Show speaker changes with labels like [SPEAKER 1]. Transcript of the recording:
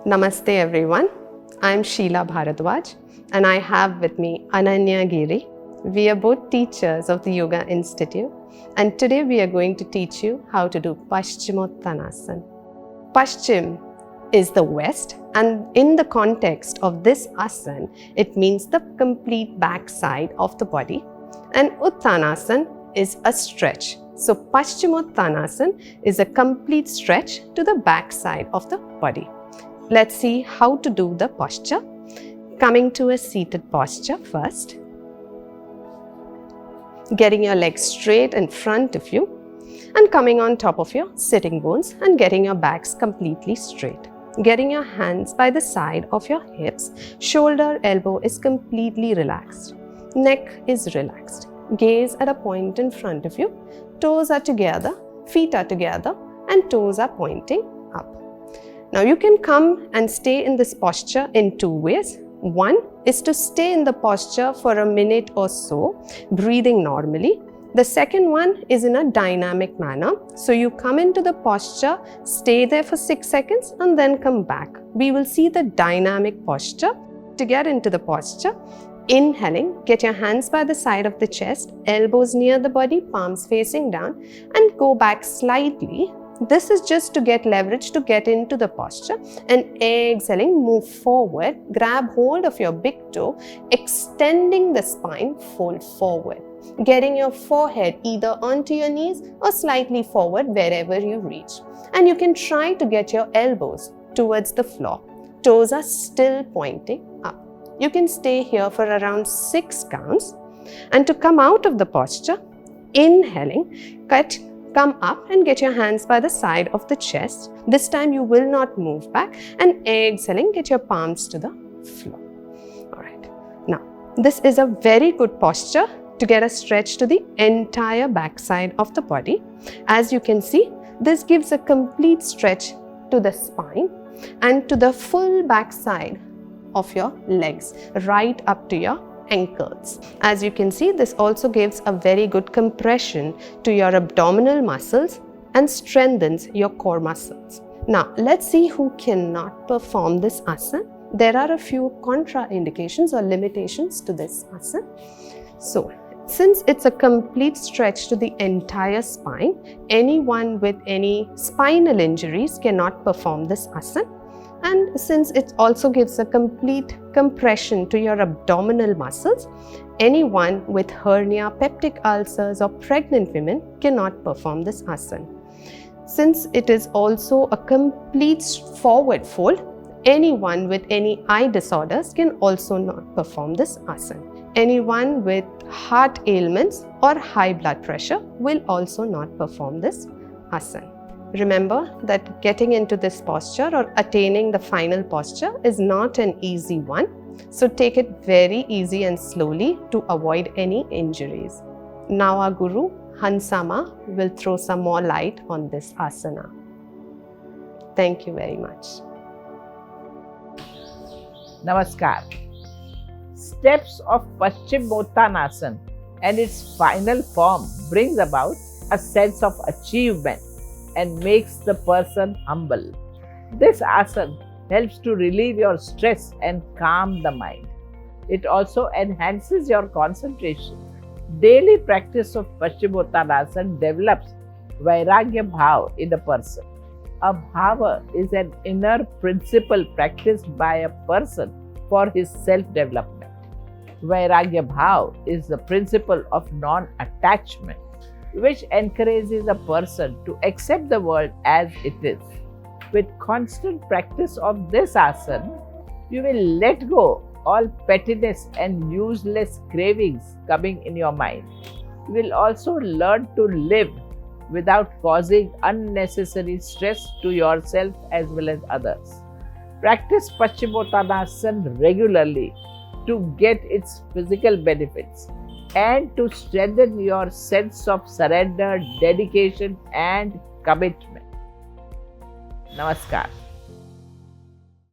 [SPEAKER 1] Namaste everyone. I'm Sheila Bharadwaj and I have with me Ananya Giri. We are both teachers of the Yoga Institute and today we are going to teach you how to do Paschimottanasana. Paschim is the west, and in the context of this asana, it means the complete back side of the body, and Uttanasana is a stretch. So Paschimottanasana is a complete stretch to the back side of the body. Let's see how to do the posture. Coming to a seated posture first. Getting your legs straight in front of you and coming on top of your sitting bones and getting your backs completely straight. Getting your hands by the side of your hips, shoulder, elbow is completely relaxed. Neck is relaxed. Gaze at a point in front of you. Toes are together, feet are together, and toes are pointing up. Now you can come and stay in this posture in two ways. One is to stay in the posture for a minute or so, breathing normally. The second one is in a dynamic manner. So you come into the posture, stay there for 6 seconds and then come back. We will see the dynamic posture. To get into the posture, inhaling, get your hands by the side of the chest, elbows near the body, palms facing down, and go back slightly. This is just to get leverage to get into the posture. And exhaling, move forward, grab hold of your big toe, extending the spine, fold forward. Getting your forehead either onto your knees or slightly forward wherever you reach. And you can try to get your elbows towards the floor. Toes are still pointing up. You can stay here for around 6 counts. And to come out of the posture, inhaling, come up and get your hands by the side of the chest. This time you will not move back, and exhaling, get your palms to the floor. All right. Now, this is a very good posture to get a stretch to the entire backside of the body. As you can see, this gives a complete stretch to the spine and to the full backside of your legs, right up to your ankles. As you can see, this also gives a very good compression to your abdominal muscles and strengthens your core muscles. Now, let's see who cannot perform this asana. There are a few contraindications or limitations to this asana. So, since it's a complete stretch to the entire spine, anyone with any spinal injuries cannot perform this asana. And since it also gives a complete compression to your abdominal muscles, anyone with hernia, peptic ulcers, or pregnant women cannot perform this asana. Since it is also a complete forward fold, anyone with any eye disorders can also not perform this asana. Anyone with heart ailments or high blood pressure will also not perform this asana. Remember that getting into this posture or attaining the final posture is not an easy one. So take it very easy and slowly to avoid any injuries. Now our Guru, Hansama, will throw some more light on this asana. Thank you very much.
[SPEAKER 2] Namaskar. Steps of Paschimottanasana and its final form brings about a sense of achievement and makes the person humble. This asana helps to relieve your stress and calm the mind. It also enhances your concentration. Daily practice of Paschimottanasana develops Vairagya Bhav in the person. A bhava is an inner principle practiced by a person for his self-development. Vairagya Bhav is the principle of non-attachment, which encourages a person to accept the world as it is. With constant practice of this asana, you will let go all pettiness and useless cravings coming in your mind. You will also learn to live without causing unnecessary stress to yourself as well as others. Practice Paschimottanasana regularly to get its physical benefits and to strengthen your sense of surrender, dedication, and commitment. Namaskar.